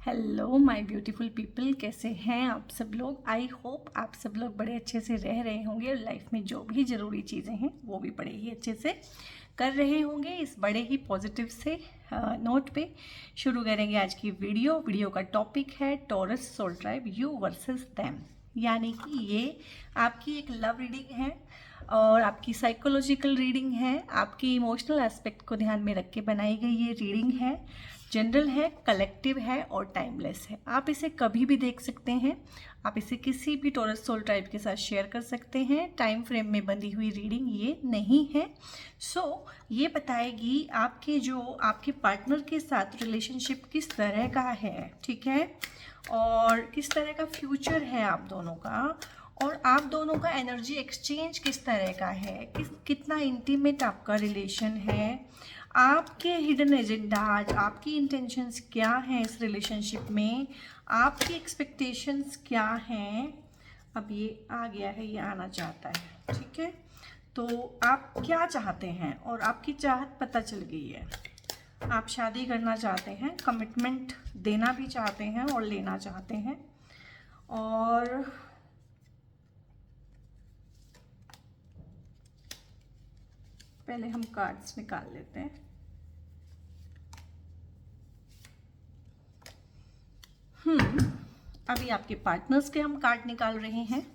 Hello my beautiful people, कैसे हैं आप सब लोग। आई होप आप सब लोग बड़े अच्छे से रह रहे होंगे और लाइफ में जो भी ज़रूरी चीज़ें हैं वो भी बड़े ही अच्छे से कर रहे होंगे। इस बड़े ही पॉजिटिव से नोट पे शुरू करेंगे आज की वीडियो का टॉपिक है Taurus soul tribe you versus them, यानी कि ये आपकी एक लव रीडिंग है और आपकी साइकोलॉजिकल रीडिंग है। आपकी इमोशनल एस्पेक्ट को ध्यान में रख के बनाई गई ये रीडिंग है। जनरल है, कलेक्टिव है और टाइमलेस है। आप इसे कभी भी देख सकते हैं। आप इसे किसी भी टॉरस सोल टाइप के साथ शेयर कर सकते हैं। टाइम फ्रेम में बंधी हुई रीडिंग ये नहीं है। ये बताएगी आपके पार्टनर के साथ रिलेशनशिप किस तरह का है, ठीक है, और किस तरह का फ्यूचर है आप दोनों का, और आप दोनों का एनर्जी एक्सचेंज किस तरह का है, कितना इंटीमेट आपका रिलेशन है, आपके हिडन एजेंडाज, आपकी इंटेंशंस क्या हैं इस रिलेशनशिप में, आपकी एक्सपेक्टेशंस क्या हैं। अब ये आ गया है, ये आना चाहता है, ठीक है। तो आप क्या चाहते हैं और आपकी चाहत पता चल गई है। आप शादी करना चाहते हैं, कमिटमेंट देना भी चाहते हैं और लेना चाहते हैं। और पहले हम कार्ड्स निकाल लेते हैं। अभी आपके पार्टनर्स के हम कार्ड निकाल रहे हैं।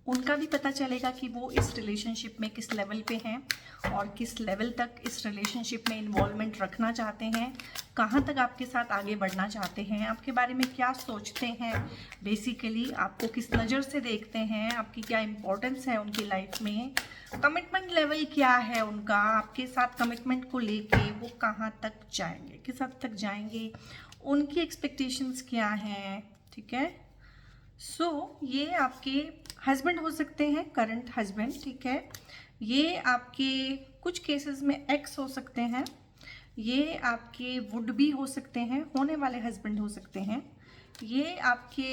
उनका भी पता चलेगा कि वो इस रिलेशनशिप में किस लेवल पे हैं और किस लेवल तक इस रिलेशनशिप में इन्वॉल्वमेंट रखना चाहते हैं, कहाँ तक आपके साथ आगे बढ़ना चाहते हैं, आपके बारे में क्या सोचते हैं, बेसिकली आपको किस नज़र से देखते हैं, आपकी क्या इम्पोर्टेंस है उनकी लाइफ में, कमिटमेंट लेवल क्या है उनका, आपके साथ कमिटमेंट को लेके वो कहाँ तक जाएंगे, किस हद तक जाएंगे, उनकी एक्सपेक्टेशंस क्या हैं, ठीक है। ये आपके हस्बैंड हो सकते हैं, करंट हस्बैंड, ठीक है। ये आपके कुछ केसेस में एक्स हो सकते हैं, ये आपके वुड भी हो सकते हैं, होने वाले हस्बैंड हो सकते हैं, ये आपके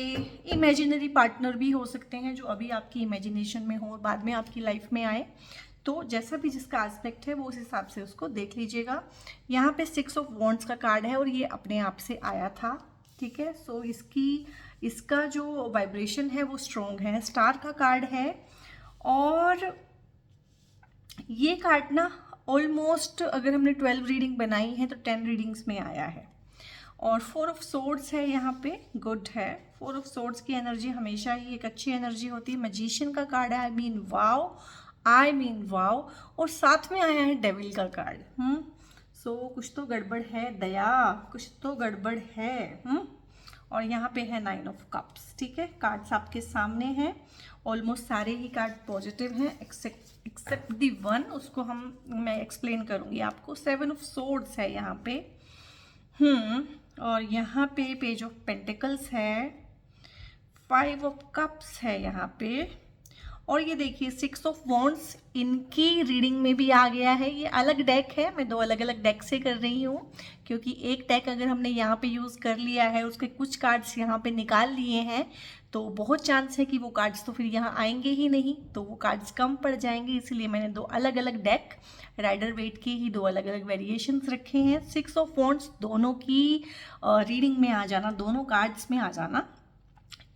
इमेजिनरी पार्टनर भी हो सकते हैं जो अभी आपकी इमेजिनेशन में हो, बाद में आपकी लाइफ में आए। तो जैसा भी जिसका एस्पेक्ट है वो उस हिसाब से उसको देख लीजिएगा। यहाँ पे 6 ऑफ वॉन्ड्स का कार्ड है और ये अपने आप से आया था, ठीक है। इसका जो वाइब्रेशन है वो स्ट्रॉन्ग है। स्टार का कार्ड है और ये कार्ड ना ऑलमोस्ट अगर हमने 12 रीडिंग बनाई है तो 10 रीडिंग्स में आया है। और 4 ऑफ सोर्ड्स है यहाँ पे, गुड है। 4 ऑफ सोर्ड्स की एनर्जी हमेशा ही एक अच्छी एनर्जी होती है। मैजिशियन का कार्ड है, आई मीन वाव। और साथ में आया है डेविल का कार्ड। कुछ तो गड़बड़ है दया, कुछ तो गड़बड़ है। और यहाँ पे है 9 ऑफ कप्स, ठीक है। कार्ड्स आपके सामने हैं, ऑलमोस्ट सारे ही कार्ड पॉजिटिव हैं एक्सेप्ट दी वन, उसको मैं एक्सप्लेन करूँगी आपको। 7 ऑफ सोर्ड्स है यहाँ पे। और यहाँ पे पेज ऑफ पेंटिकल्स है, 5 ऑफ कप्स है यहाँ पे। और ये देखिए 6 ऑफ वॉन्ड्स इनकी रीडिंग में भी आ गया है। ये अलग डेक है, मैं 2 अलग अलग डेक से कर रही हूँ क्योंकि एक डेक अगर हमने यहाँ पे यूज़ कर लिया है, उसके कुछ कार्ड्स यहाँ पे निकाल लिए हैं, तो बहुत चांस है कि वो कार्ड्स तो फिर यहाँ आएंगे ही नहीं, तो वो कार्ड्स कम पड़ जाएंगे। इसलिए मैंने 2 अलग अलग डेक, राइडर वेट के ही 2 अलग अलग वेरिएशंस रखे हैं। 6 ऑफ वॉन्ड्स दोनों की रीडिंग में आ जाना, दोनों कार्ड्स में आ जाना,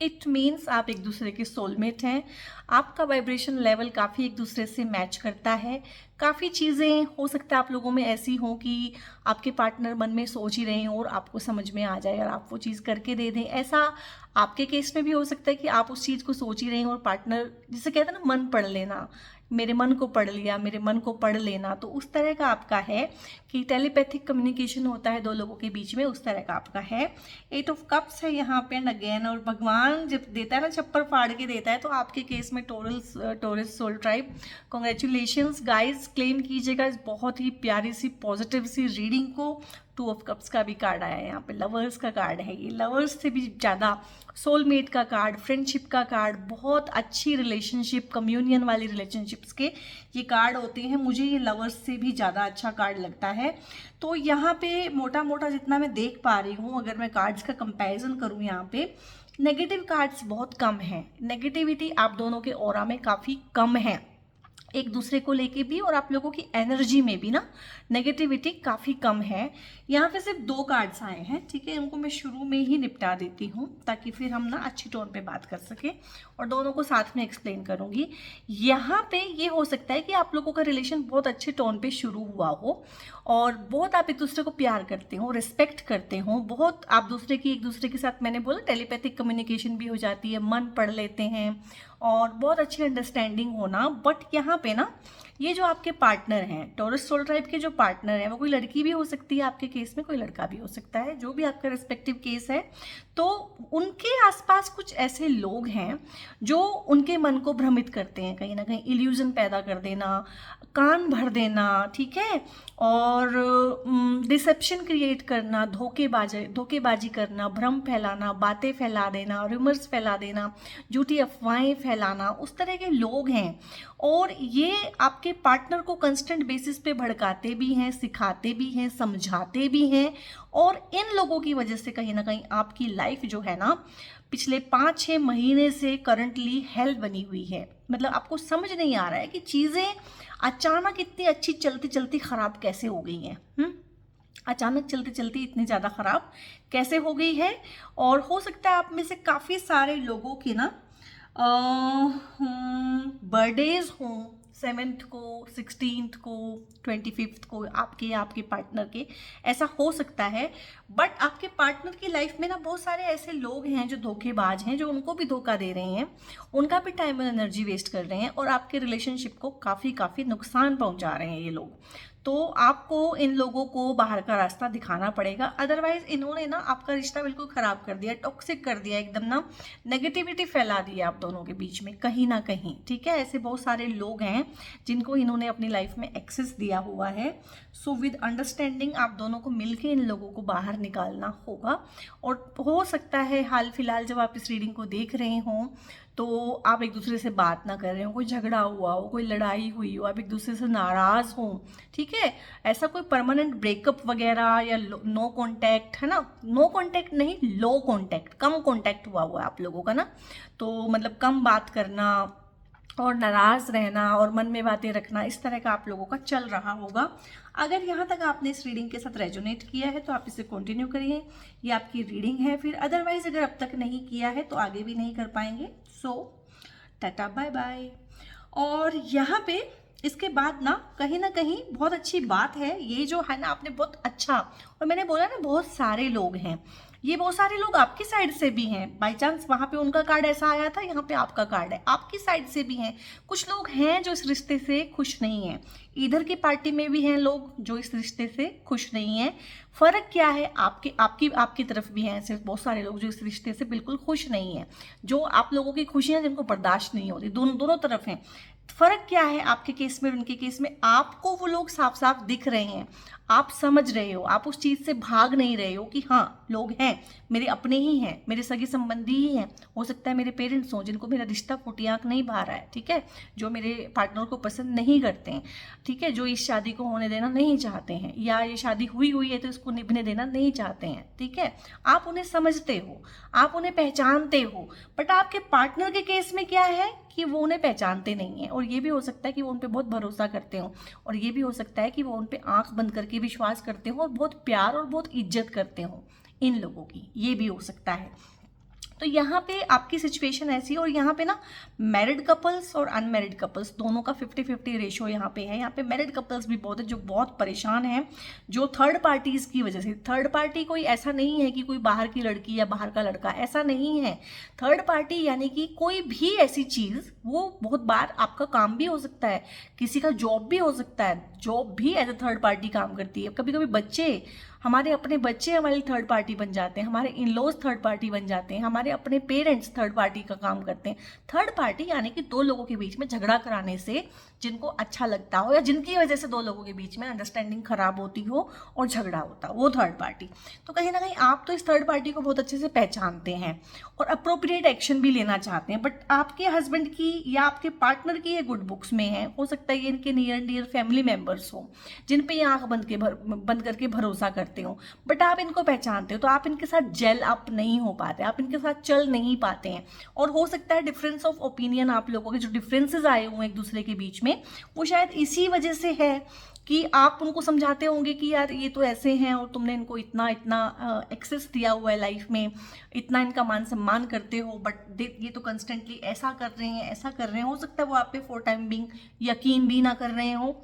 इट मीन्स आप एक दूसरे के सोलमेट हैं। आपका वाइब्रेशन लेवल काफ़ी एक दूसरे से मैच करता है। काफ़ी चीज़ें हो सकता है आप लोगों में ऐसी हों कि आपके पार्टनर मन में सोच ही रहे हों और आपको समझ में आ जाए और आप वो चीज़ करके दे दें। ऐसा आपके केस में भी हो सकता है कि आप उस चीज़ को सोच ही रहे हों और पार्टनर, जिसे कहते हैं ना मन पढ़ लेना, मेरे मन को पढ़ लिया, मेरे मन को पढ़ लेना, तो उस तरह का आपका है कि टेलीपैथिक कम्युनिकेशन होता है 2 लोगों के बीच में, उस तरह का आपका है। 8 ऑफ कप्स है यहाँ पे अगेन। और भगवान जब देता है ना, छप्पर फाड़ के देता है, तो आपके केस में Taurus soul tribe, congratulations guys, claim कीजिएगा इस बहुत ही प्यारी सी पॉजिटिव सी रीडिंग को। 2 ऑफ कप्स का भी कार्ड आया है यहाँ पे, लवर्स का कार्ड है ये, लवर्स से भी ज़्यादा सोलमेट का कार्ड, फ्रेंडशिप का कार्ड, बहुत अच्छी रिलेशनशिप, कम्युनियन वाली रिलेशनशिप्स के ये कार्ड होते हैं। मुझे ये लवर्स से भी ज़्यादा अच्छा कार्ड लगता है। तो यहाँ पे मोटा मोटा जितना मैं देख पा रही हूँ, अगर मैं कार्ड्स का कंपैरिजन करूँ, यहाँ पे नेगेटिव कार्ड्स बहुत कम हैं, नेगेटिविटी आप दोनों के ऑरा में काफ़ी कम है। एक दूसरे को लेके भी, और आप लोगों की एनर्जी में भी ना नेगेटिविटी काफ़ी कम है। यहाँ पे सिर्फ 2 कार्ड्स आए हैं, ठीक है, इनको मैं शुरू में ही निपटा देती हूँ ताकि फिर हम ना अच्छी टोन पे बात कर सके, और दोनों को साथ में एक्सप्लेन करूँगी। यहाँ पे ये हो सकता है कि आप लोगों का रिलेशन बहुत अच्छे टोन पे शुरू हुआ हो और बहुत आप एक दूसरे को प्यार करते हो, रिस्पेक्ट करते हो, बहुत आप एक दूसरे के साथ, मैंने बोला टेलीपैथिक कम्युनिकेशन भी हो जाती है, मन पढ़ लेते हैं और बहुत अच्छी अंडरस्टैंडिंग होना। बट यहाँ पे ना ये जो आपके पार्टनर हैं, टॉरस सोल टाइप के जो पार्टनर हैं, वो कोई लड़की भी हो सकती है आपके केस में, कोई लड़का भी हो सकता है, जो भी आपका रिस्पेक्टिव केस है। तो उनके आसपास कुछ ऐसे लोग हैं जो उनके मन को भ्रमित करते हैं, कहीं ना कहीं इल्यूजन पैदा कर देना, कान भर देना, ठीक है, और डिसेप्शन क्रिएट करना, धोखेबाजी करना, भ्रम फैलाना, बातें फैला देना, रूमर्स फैला देना, झूठी अफवाहें फैलाना, उस तरह के लोग हैं। और ये आपके पार्टनर को कंस्टेंट बेसिस पे भड़काते भी हैं, सिखाते भी हैं, समझाते भी हैं, और इन लोगों की वजह से कहीं ना कहीं आपकी लाइफ जो है ना पिछले 5-6 महीने से करंटली हेल बनी हुई है। मतलब आपको समझ नहीं आ रहा है कि चीज़ें अचानक इतनी अच्छी चलती चलती ख़राब कैसे हो गई हैं। अचानक चलती चलती इतनी ज़्यादा ख़राब कैसे हो गई है। और हो सकता है आप में से काफ़ी सारे लोगों की ना बर्थडेज हों, 7th को, 16th को, 25th को, आपके पार्टनर के, ऐसा हो सकता है। बट आपके पार्टनर की लाइफ में ना बहुत सारे ऐसे लोग हैं जो धोखेबाज हैं, जो उनको भी धोखा दे रहे हैं, उनका भी टाइम और एनर्जी वेस्ट कर रहे हैं, और आपके रिलेशनशिप को काफ़ी नुकसान पहुंचा रहे हैं ये लोग। तो आपको इन लोगों को बाहर का रास्ता दिखाना पड़ेगा, अदरवाइज इन्होंने ना आपका रिश्ता बिल्कुल ख़राब कर दिया, टॉक्सिक कर दिया, एकदम ना नेगेटिविटी फैला दी आप दोनों के बीच में कहीं ना कहीं, ठीक है। ऐसे बहुत सारे लोग हैं जिनको इन्होंने अपनी लाइफ में एक्सेस दिया हुआ है। सो विद अंडरस्टैंडिंग आप दोनों को मिलके इन लोगों को बाहर निकालना होगा। और हो सकता है हाल फिलहाल जब आप इस रीडिंग को देख रहे हों तो आप एक दूसरे से बात ना कर रहे हो, कोई झगड़ा हुआ हो, कोई लड़ाई हुई हो, आप एक दूसरे से नाराज़ हो, ठीक है। ऐसा कोई परमानेंट ब्रेकअप वगैरह या नो कांटेक्ट है ना, नो कांटेक्ट नहीं, लो कांटेक्ट, कम कांटेक्ट हुआ है आप लोगों का ना। तो मतलब कम बात करना और नाराज़ रहना और मन में बातें रखना, इस तरह का आप लोगों का चल रहा होगा। अगर यहाँ तक आपने इस रीडिंग के साथ रेजोनेट किया है तो आप इसे कंटिन्यू करिए, ये आपकी रीडिंग है। फिर अदरवाइज अगर अब तक नहीं किया है तो आगे भी नहीं कर पाएंगे। सो टाटा बाय बाय। और यहाँ पे इसके बाद ना कहीं बहुत अच्छी बात है, ये जो है ना आपने बहुत अच्छा, और मैंने बोला ना बहुत सारे लोग हैं, ये बहुत सारे लोग आपकी साइड से भी हैं। बाई चांस वहाँ पे उनका कार्ड ऐसा आया था, यहाँ पे आपका कार्ड है, आपकी साइड से भी हैं। कुछ लोग हैं जो इस रिश्ते से खुश नहीं हैं, इधर की पार्टी में भी हैं लोग जो इस रिश्ते से खुश नहीं हैं। फ़र्क क्या है, आपकी तरफ भी हैं ऐसे बहुत सारे लोग जो इस रिश्ते से बिल्कुल खुश नहीं हैं, जो आप लोगों की खुशियाँ जिनको बर्दाश्त नहीं होती, दोनों तरफ हैं। फ़र्क क्या है आपके केस में और उनके केस में, आपको वो लोग साफ साफ दिख रहे हैं, आप समझ रहे हो, आप उस चीज़ से भाग नहीं रहे हो कि हाँ लोग हैं, मेरे अपने ही हैं, मेरे सगे संबंधी ही हैं, हो सकता है मेरे पेरेंट्स हों जिनको मेरा रिश्ता फूटी आंख नहीं भा रहा है, ठीक है, जो मेरे पार्टनर को पसंद नहीं करते हैं, ठीक है, जो इस शादी को होने देना नहीं चाहते हैं, या ये शादी हुई है तो इसको निभने देना नहीं चाहते हैं, ठीक है। आप उन्हें समझते हो, आप उन्हें पहचानते हो। बट आपके पार्टनर के केस में क्या है कि वो उन्हें पहचानते नहीं हैं, और ये भी हो सकता है कि वो उन पर बहुत भरोसा करते हो, और ये भी हो सकता है कि वो उन पर आंख बंद करके विश्वास करते हो और बहुत प्यार और बहुत इज्जत करते हो इन लोगों की, ये भी हो सकता है। तो यहाँ पे आपकी सिचुएशन ऐसी है। और यहाँ पे ना मैरिड कपल्स और अनमैरिड कपल्स दोनों का 50-50 रेशो यहाँ पे है। यहाँ पे मैरिड कपल्स भी बहुत है जो बहुत परेशान हैं, जो थर्ड पार्टीज़ की वजह से। थर्ड पार्टी कोई ऐसा नहीं है कि कोई बाहर की लड़की या बाहर का लड़का, ऐसा नहीं है। थर्ड पार्टी यानी कि कोई भी ऐसी चीज़, वो बहुत बार आपका काम भी हो सकता है, किसी का जॉब भी हो सकता है, जॉब भी एज ए थर्ड पार्टी काम करती है। कभी कभी बच्चे, हमारे अपने बच्चे हमारी थर्ड पार्टी बन जाते हैं, हमारे इन लॉज थर्ड पार्टी बन जाते हैं, हमारे अपने पेरेंट्स थर्ड पार्टी का काम करते हैं। थर्ड पार्टी यानी कि दो लोगों के बीच में झगड़ा कराने से जिनको अच्छा लगता हो, या जिनकी वजह से दो लोगों के बीच में अंडरस्टैंडिंग खराब होती हो और झगड़ा होता हो, वो थर्ड पार्टी। तो कहीं ना कहीं आप तो इस थर्ड पार्टी को बहुत अच्छे से पहचानते हैं और अप्रोप्रिएट एक्शन भी लेना चाहते हैं। बट आपके हस्बैंड की या आपके पार्टनर की ये गुड बुक्स में है, हो सकता है ये इनके नियर डियर फैमिली मेम्बर्स हो जिन पे ये आंख बंद करके भरोसा करते करते हो, बट आप इनको पहचानते हो, तो आप इनके साथ जेल अप नहीं हो पाते, आप इनके साथ चल नहीं पाते हैं। और हो सकता है डिफरेंस ऑफ ओपिनियन, आप लोगों के जो डिफरेंसेस आए हुए हैं एक दूसरे के बीच में, वो शायद इसी वजह से है कि आप उनको समझाते होंगे कि यार ये तो ऐसे हैं और तुमने इनको इतना इतना एक्सेस दिया हुआ है लाइफ में, इतना इनका मान सम्मान करते हो, बट ये तो कंस्टेंटली ऐसा कर रहे हैं, ऐसा कर रहे हैं। हो सकता है वो आप पे फॉर टाइम बिंग यकीन भी ना कर रहे हो,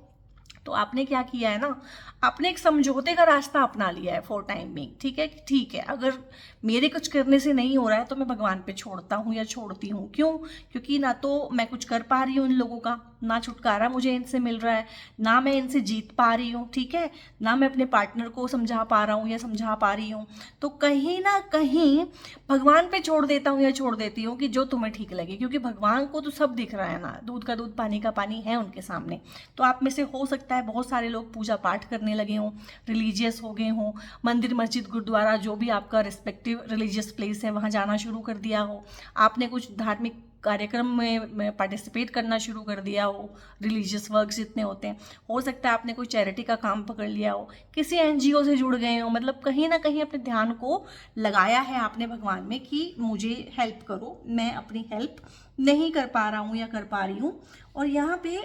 तो आपने क्या किया है ना, आपने एक समझौते का रास्ता अपना लिया है फॉर टाइम बिंग। ठीक है कि ठीक है, अगर मेरे कुछ करने से नहीं हो रहा है तो मैं भगवान पे छोड़ता हूँ या छोड़ती हूँ। क्यों? क्योंकि ना तो मैं कुछ कर पा रही हूँ इन लोगों का, ना छुटकारा मुझे इनसे मिल रहा है, ना मैं इनसे जीत पा रही हूँ, ठीक है, ना मैं अपने पार्टनर को समझा पा रहा हूँ या समझा पा रही हूँ। तो कहीं ना कहीं भगवान पे छोड़ देता हूँ या छोड़ देती हूँ कि जो तुम्हें ठीक लगे, क्योंकि भगवान को तो सब दिख रहा है ना, दूध का दूध पानी का पानी है उनके सामने। तो आप में से हो सकता है बहुत सारे लोग पूजा पाठ करने लगे हों, रिलीजियस हो गए हों, मंदिर मस्जिद गुरुद्वारा जो भी आपका रिस्पेक्टिव रिलीजियस प्लेस है वहाँ जाना शुरू कर दिया हो, आपने कुछ धार्मिक कार्यक्रम में पार्टिसिपेट करना शुरू कर दिया हो, रिलीजियस वर्क जितने होते हैं, हो सकता है आपने कोई चैरिटी का काम पकड़ लिया हो, किसी एनजीओ से जुड़ गए हो, मतलब कहीं ना कहीं अपने ध्यान को लगाया है आपने भगवान में कि मुझे हेल्प करो, मैं अपनी हेल्प नहीं कर पा रहा हूँ या कर पा रही हूँ। और यहाँ पे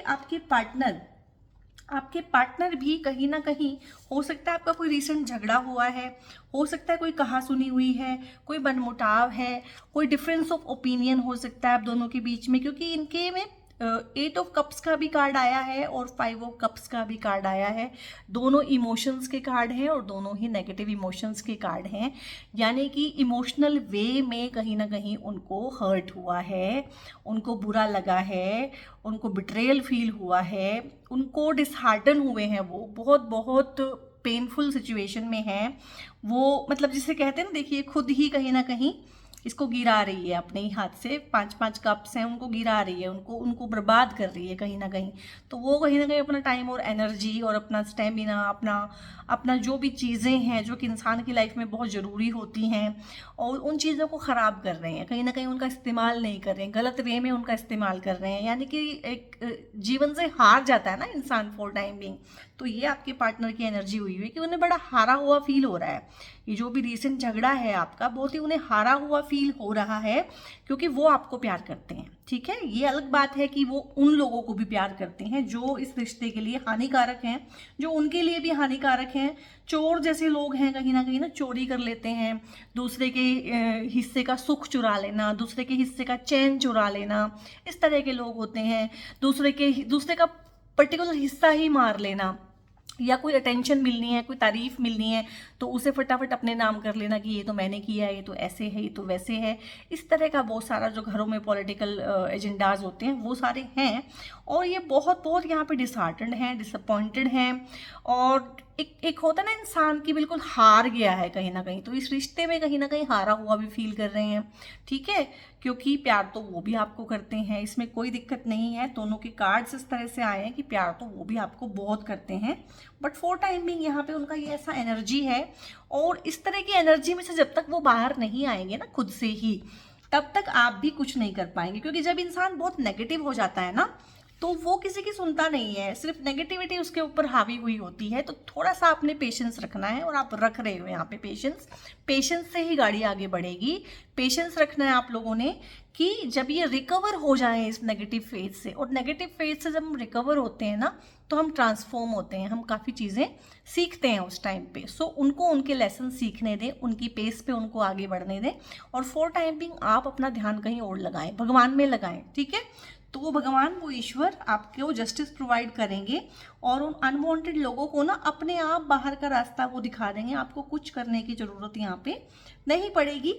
आपके पार्टनर भी कहीं ना कहीं, हो सकता है आपका कोई रीसेंट झगड़ा हुआ है, हो सकता है कोई कहा सुनी हुई है, कोई मनमुटाव है, कोई डिफरेंस ऑफ ओपिनियन हो सकता है आप दोनों के बीच में, क्योंकि इनके में 8 ऑफ कप्स का भी कार्ड आया है और 5 ऑफ कप्स का भी कार्ड आया है। दोनों इमोशंस के कार्ड हैं और दोनों ही नेगेटिव इमोशंस के कार्ड हैं, यानी कि इमोशनल वे में कहीं ना कहीं उनको हर्ट हुआ है, उनको बुरा लगा है, उनको बिट्रेयल फील हुआ है, उनको डिसहार्टन हुए हैं, वो बहुत बहुत पेनफुल सिचुएशन में हैं वो, मतलब जिसे कहते हैं ना, देखिए खुद ही कहीं ना कहीं इसको गिरा रही है अपने ही हाथ से, 5-5 कप्स हैं उनको गिरा रही है, उनको बर्बाद कर रही है कहीं ना कहीं। तो वो कहीं ना कहीं अपना टाइम और एनर्जी और अपना स्टेमिना, अपना जो भी चीज़ें हैं जो कि इंसान की लाइफ में बहुत ज़रूरी होती हैं, और उन चीज़ों को ख़राब कर रहे हैं, कहीं ना कहीं उनका इस्तेमाल नहीं कर रहे हैं, गलत वे में उनका इस्तेमाल कर रहे हैं, यानी कि एक जीवन से हार जाता है ना इंसान फॉर टाइम बिंग। तो ये आपके पार्टनर की एनर्जी हुई है कि उन्हें बड़ा हारा हुआ फील हो रहा है, ये जो भी रिसेंट झगड़ा है आपका बहुत ही उन्हें हारा हुआ फील हो रहा है, क्योंकि वो आपको प्यार करते हैं। ठीक है, ये अलग बात है कि वो उन लोगों को भी प्यार करते हैं जो इस रिश्ते के लिए हानिकारक हैं, जो उनके लिए भी हानिकारक हैं। चोर जैसे लोग हैं, कहीं ना चोरी कर लेते हैं, दूसरे के हिस्से का सुख चुरा लेना, दूसरे के हिस्से का चैन चुरा लेना, इस तरह के लोग होते हैं। दूसरे का पर्टिकुलर हिस्सा ही मार लेना, या कोई अटेंशन मिलनी है, कोई तारीफ मिलनी है तो उसे फटाफट अपने नाम कर लेना कि ये तो मैंने किया है, ये तो ऐसे है, ये तो वैसे है। इस तरह का बहुत सारा जो घरों में पॉलिटिकल एजेंडाज होते हैं वो सारे हैं, और ये बहुत बहुत यहाँ पे डिसहार्टेंड हैं, डिसअपॉइंटेड हैं, और एक होता है ना इंसान की बिल्कुल हार गया है कहीं ना कहीं, तो इस रिश्ते में कहीं ना कहीं हारा हुआ भी फील कर रहे हैं। ठीक है, क्योंकि प्यार तो वो भी आपको करते हैं, इसमें कोई दिक्कत नहीं है, दोनों के कार्ड्स इस तरह से आए हैं कि प्यार तो वो भी आपको बहुत करते हैं, बट फॉर टाइम बिंग यहाँ पे उनका ये ऐसा एनर्जी है, और इस तरह की एनर्जी में से जब तक वो बाहर नहीं आएंगे ना खुद से ही, तब तक आप भी कुछ नहीं कर पाएंगे। क्योंकि जब इंसान बहुत नेगेटिव हो जाता है ना, तो वो किसी की सुनता नहीं है, सिर्फ नेगेटिविटी उसके ऊपर हावी हुई होती है। तो थोड़ा सा आपने पेशेंस रखना है, और आप रख रहे हो यहाँ पे पेशेंस से ही गाड़ी आगे बढ़ेगी। पेशेंस रखना है आप लोगों ने कि जब ये रिकवर हो जाए इस नेगेटिव फेज से, और नेगेटिव फेज से जब हम रिकवर होते हैं ना तो हम ट्रांसफॉर्म होते हैं, हम काफ़ी चीज़ें सीखते हैं उस टाइम पे। सो उनको उनके लेसन सीखने दें, उनकी पेस पे उनको आगे बढ़ने दें, और फॉर टाइम बिंग आप अपना ध्यान कहीं और लगाएं, भगवान में लगाएं। ठीक है, तो वो भगवान, वो ईश्वर आपको जस्टिस प्रोवाइड करेंगे, और उन अनवांटेड लोगों को ना अपने आप बाहर का रास्ता वो दिखा देंगे, आपको कुछ करने की ज़रूरत यहाँ पे नहीं पड़ेगी।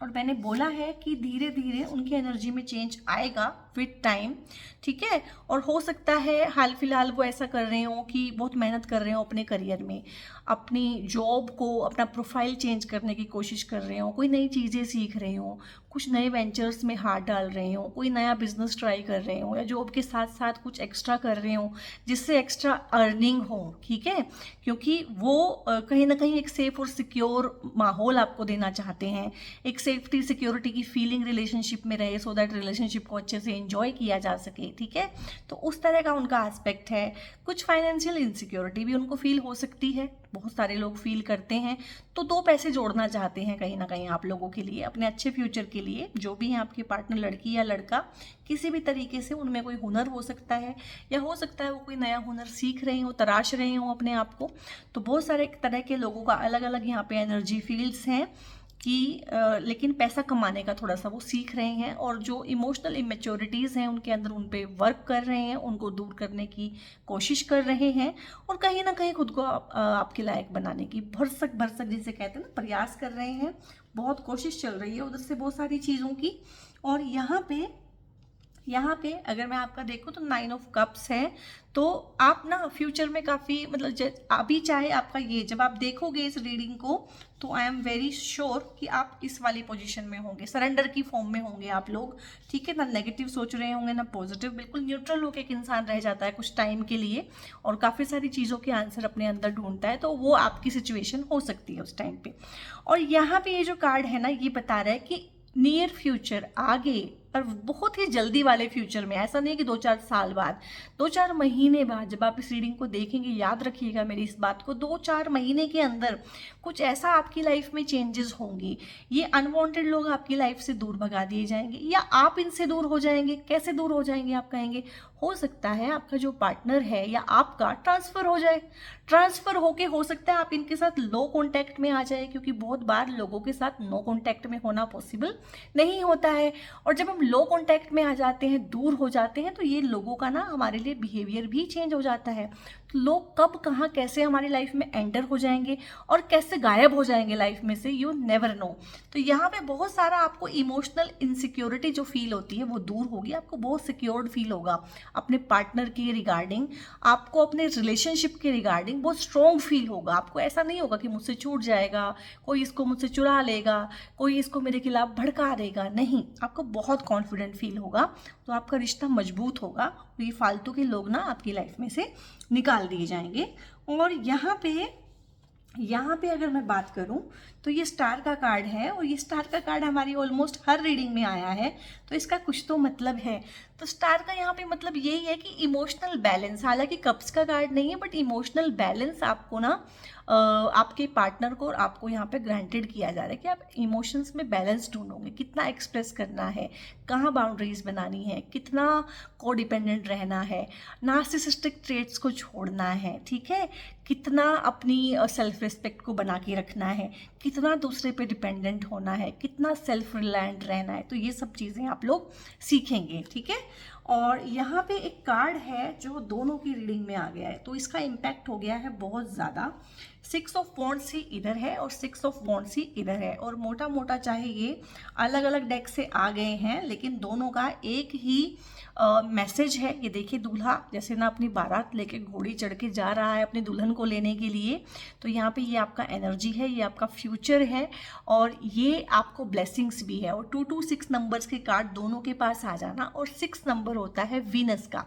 और मैंने बोला है कि धीरे धीरे उनकी एनर्जी में चेंज आएगा विद टाइम। ठीक है, और हो सकता है हाल फिलहाल वो ऐसा कर रहे हो कि बहुत मेहनत कर रहे हो अपने करियर में, अपनी जॉब को, अपना प्रोफाइल चेंज करने की कोशिश कर रहे हो, कोई नई चीज़ें सीख रहे हो, कुछ नए वेंचर्स में हाथ डाल रहे हो, कोई नया बिजनेस ट्राई कर रहे हो, या जॉब के साथ साथ कुछ एक्स्ट्रा कर रहे हो जिससे एक्स्ट्रा अर्निंग हो। ठीक है, क्योंकि वो कहीं ना कहीं एक सेफ और सिक्योर माहौल आपको देना चाहते हैं, एक सेफ्टी सिक्योरिटी की फीलिंग रिलेशनशिप में रहे, सो दैट रिलेशनशिप को अच्छे से एंजॉय किया जा सके, ठीक है। तो उस तरह का उनका एस्पेक्ट है। कुछ फाइनेंशियल इनसिक्योरिटी भी उनको फील हो सकती है, बहुत सारे लोग फील करते हैं। तो 2 पैसे जोड़ना चाहते हैं कहीं ना कहीं आप लोगों के लिए, अपने अच्छे फ्यूचर के लिए। जो भी है आपके पार्टनर, लड़की या लड़का, किसी भी तरीके से उनमें कोई हुनर हो सकता है, या हो सकता है वो कोई नया हुनर सीख रहे हो, तराश रहे हो अपने आप को। तो बहुत सारे तरह के लोगों का अलग अलग यहाँ पे एनर्जी फील्ड्स हैं कि लेकिन पैसा कमाने का थोड़ा सा वो सीख रहे हैं, और जो इमोशनल इमेच्योरिटीज़ हैं उनके अंदर, उन पे वर्क कर रहे हैं, उनको दूर करने की कोशिश कर रहे हैं, और कहीं ना कहीं खुद को आपके लायक बनाने की भरसक भरसक जिसे कहते हैं ना, प्रयास कर रहे हैं। बहुत कोशिश चल रही है उधर से बहुत सारी चीज़ों की। और यहाँ पे अगर मैं आपका देखूँ तो 9 ऑफ कप्स है। तो आप ना फ्यूचर में काफ़ी मतलब अभी चाहे आपका ये, जब आप देखोगे इस रीडिंग को, तो आई एम वेरी श्योर कि आप इस वाली पोजीशन में होंगे, सरेंडर की फॉर्म में होंगे आप लोग, ठीक है ना। नेगेटिव सोच रहे होंगे ना पॉजिटिव, बिल्कुल न्यूट्रल होकर एक इंसान रह जाता है कुछ टाइम के लिए, और काफ़ी सारी चीज़ों के आंसर अपने अंदर ढूंढता है। तो वो आपकी सिचुएशन हो सकती है उस टाइम पे। और यहाँ पे ये जो कार्ड है ना, ये बता रहा है कि नियर फ्यूचर, आगे और बहुत ही जल्दी वाले फ्यूचर में, ऐसा नहीं कि 2-4 साल बाद, 2-4 महीने बाद जब आप इस रीडिंग को देखेंगे, याद रखिएगा मेरी इस बात को, 2-4 महीने के अंदर कुछ ऐसा आपकी लाइफ में चेंजेस होंगी। ये अनवांटेड लोग आपकी लाइफ से दूर भगा दिए जाएंगे, या आप इनसे दूर हो जाएंगे। कैसे दूर हो जाएंगे आप कहेंगे, हो सकता है आपका जो पार्टनर है या आपका ट्रांसफ़र हो जाए। ट्रांसफ़र होके हो सकता है आप इनके साथ लो कॉन्टैक्ट में आ जाए, क्योंकि बहुत बार लोगों के साथ नो कॉन्टैक्ट में होना पॉसिबल नहीं होता है। और जब हम लो कॉन्टैक्ट में आ जाते हैं, दूर हो जाते हैं, तो ये लोगों का ना हमारे लिए बिहेवियर भी चेंज हो जाता है। तो लोग कब कहाँ कैसे हमारी लाइफ में एंटर हो जाएंगे और कैसे गायब हो जाएंगे लाइफ में से, यू नेवर नो। तो यहाँ पे बहुत सारा आपको इमोशनल इनसिक्योरिटी जो फील होती है वो दूर होगी, आपको बहुत सिक्योर्ड फील होगा अपने पार्टनर के रिगार्डिंग, आपको अपने रिलेशनशिप के रिगार्डिंग बहुत स्ट्रॉन्ग फील होगा। आपको ऐसा नहीं होगा कि मुझसे छूट जाएगा, कोई इसको मुझसे चुरा लेगा, कोई इसको मेरे खिलाफ भड़का देगा, नहीं, आपको बहुत कॉन्फिडेंट फील होगा। तो आपका रिश्ता मजबूत होगा, तो ये फालतू के लोग ना आपकी लाइफ में से निकाल दिए जाएंगे। और यहाँ पे अगर मैं बात करूं तो ये स्टार का कार्ड है, और ये स्टार का कार्ड हमारी ऑलमोस्ट हर रीडिंग में आया है, तो इसका कुछ तो मतलब है। तो स्टार का यहाँ पे मतलब यही है कि इमोशनल बैलेंस, हालांकि कप्स का कार्ड नहीं है, बट इमोशनल बैलेंस आपको ना आपके पार्टनर को और आपको यहाँ पे ग्रांटेड किया जा रहा है कि आप इमोशंस में बैलेंस ढूंढोगे, कितना एक्सप्रेस करना है, कहाँ बाउंड्रीज बनानी है, कितना को डिपेंडेंट रहना है, नार्सिसिस्टिक ट्रेट्स को छोड़ना है, ठीक है, कितना अपनी सेल्फ रिस्पेक्ट को बना के रखना है, कितना दूसरे पे डिपेंडेंट होना है, कितना सेल्फ रिलायंट रहना है। तो ये सब चीज़ें आप लोग सीखेंगे, ठीक है। और यहाँ पे एक कार्ड है जो दोनों की रीडिंग में आ गया है, तो इसका इम्पैक्ट हो गया है बहुत ज़्यादा। 6 ऑफ वॉन्ड्स ही इधर है और 6 ऑफ वॉन्ड्स ही इधर है, और मोटा मोटा चाहे ये अलग अलग डेक से आ गए हैं, लेकिन दोनों का एक ही मैसेज है। ये देखिए, दूल्हा जैसे ना अपनी बारात लेके घोड़ी चढ़ के जा रहा है अपनी दुल्हन को लेने के लिए, तो यहाँ पे ये आपका एनर्जी है, ये आपका फ्यूचर है, और ये आपको ब्लेसिंग्स भी है। और 2, 2, 6 नंबर्स के कार्ड दोनों के पास आ जाना, और 6 नंबर होता है वीनस का,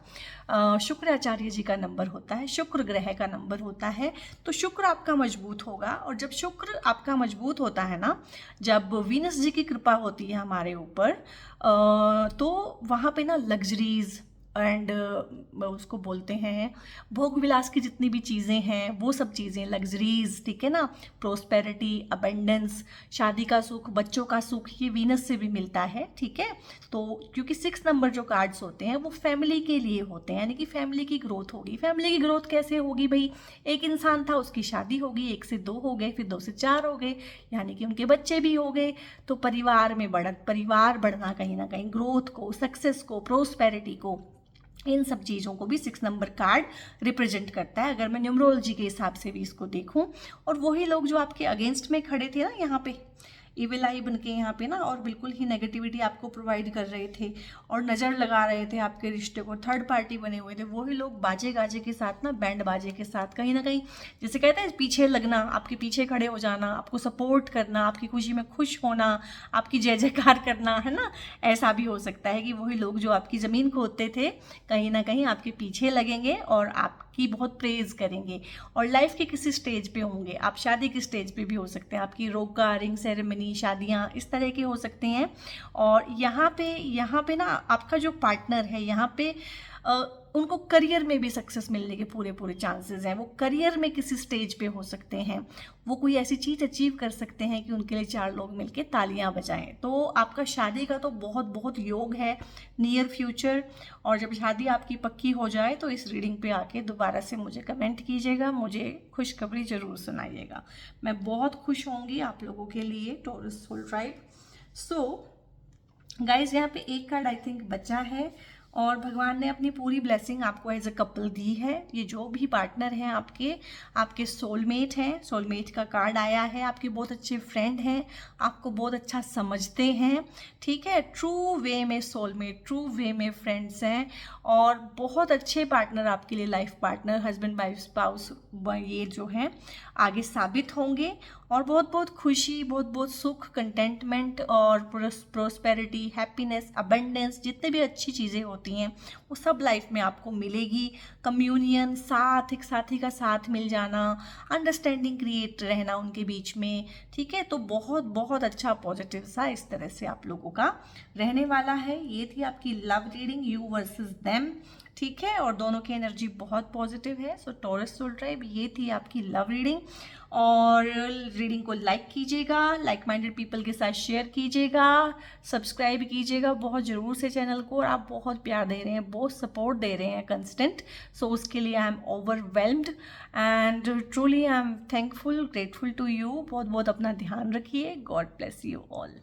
शुक्राचार्य जी का नंबर होता है, शुक्र ग्रह का नंबर होता है। तो शुक्र आपका मजबूत होगा, और जब शुक्र आपका मजबूत होता है ना, जब वीनस जी की कृपा होती है हमारे ऊपर, तो वहाँ पे ना लग्जरीज एंड उसको बोलते हैं भोग विलास की जितनी भी चीज़ें हैं वो सब चीज़ें, लग्जरीज, ठीक है ना, प्रोस्पेरिटी, अबेंडेंस, शादी का सुख, बच्चों का सुख, ये वीनस से भी मिलता है, ठीक है। तो क्योंकि 6 नंबर जो कार्ड्स होते हैं वो फैमिली के लिए होते हैं, यानी कि फैमिली की ग्रोथ होगी। फैमिली की ग्रोथ कैसे होगी भाई, एक इंसान था, उसकी शादी होगी, 1 से 2 हो गए, फिर 2 से 4 हो गए, यानी कि उनके बच्चे भी हो गए। तो परिवार में बढ़त, परिवार बढ़ना, कहीं ना कहीं ग्रोथ को, सक्सेस को, प्रोस्पेरिटी को, इन सब चीज़ों को भी 6 नंबर कार्ड रिप्रेजेंट करता है, अगर मैं न्यूमरोलॉजी के हिसाब से भी इसको देखूं। और वही लोग जो आपके अगेंस्ट में खड़े थे ना यहाँ पे, इविल आई बन के यहाँ पे ना, और बिल्कुल ही नेगेटिविटी आपको प्रोवाइड कर रहे थे और नज़र लगा रहे थे आपके रिश्ते को, थर्ड पार्टी बने हुए थे, वही लोग बाजे गाजे के साथ ना, बैंड बाजे के साथ, कहीं ना कहीं जैसे कहते हैं पीछे लगना, आपके पीछे खड़े हो जाना, आपको सपोर्ट करना, आपकी खुशी में खुश होना, आपकी जय जयकार करना, है ना। ऐसा भी हो सकता है कि वही लोग जो आपकी ज़मीन खोदते थे कहीं ना कहीं आपके पीछे लगेंगे और आप आपकी बहुत प्रेज करेंगे। और लाइफ के किसी स्टेज पे होंगे, आप शादी के स्टेज पे भी हो सकते हैं, आपकी रोका रिंग सेरेमनी, शादियाँ इस तरह के हो सकते हैं। और यहाँ पे ना आपका जो पार्टनर है यहाँ पे उनको करियर में भी सक्सेस मिलने के पूरे चांसेस हैं। वो करियर में किसी स्टेज पे हो सकते हैं, वो कोई ऐसी चीज़ अचीव कर सकते हैं कि उनके लिए 4 लोग मिलके तालियां बजाएं। तो आपका शादी का तो बहुत योग है नियर फ्यूचर। और जब शादी आपकी पक्की हो जाए तो इस रीडिंग पे आके दोबारा से मुझे कमेंट कीजिएगा, मुझे खुशखबरी ज़रूर सुनाइएगा। मैं बहुत खुश होंगी आप लोगों के लिए, Taurus soul tribe. So guys, यहाँ पे एक कार्ड आई थिंक बचा है और भगवान ने अपनी पूरी ब्लेसिंग आपको एज अ कपल दी है। ये जो भी पार्टनर हैं आपके सोलमेट हैं, सोलमेट का कार्ड आया है। आपके बहुत अच्छे फ्रेंड हैं, आपको बहुत अच्छा समझते हैं, ठीक है। ट्रू वे में सोलमेट, ट्रू वे में फ्रेंड्स हैं और बहुत अच्छे पार्टनर आपके लिए, life partner, husband wife spouse ये जो हैं आगे साबित होंगे। और बहुत खुशी, बहुत सुख, कंटेंटमेंट और प्रोस्पेरिटी, हैप्पीनेस, अबंडेंस, जितने भी अच्छी चीज़ें होती हैं वो सब लाइफ में आपको मिलेगी। कम्युनियन, साथ, एक साथी का साथ मिल जाना, अंडरस्टैंडिंग क्रिएट रहना उनके बीच में, ठीक है। तो बहुत अच्छा पॉजिटिव सा इस तरह से आप लोगों का रहने वाला है। ये थी आपकी love reading, you versus them, ठीक है। और दोनों की एनर्जी बहुत पॉजिटिव है। सो टॉरस सोल ट्राइब, ये थी आपकी लव रीडिंग। और रीडिंग को लाइक कीजिएगा, लाइक माइंडेड पीपल के साथ शेयर कीजिएगा, सब्सक्राइब कीजिएगा बहुत ज़रूर से चैनल को। और आप बहुत प्यार दे रहे हैं, बहुत सपोर्ट दे रहे हैं कंस्टेंट, सो उसके लिए I am overwhelmed and truly I am thankful, grateful to you. बहुत अपना ध्यान रखिए। God bless you all.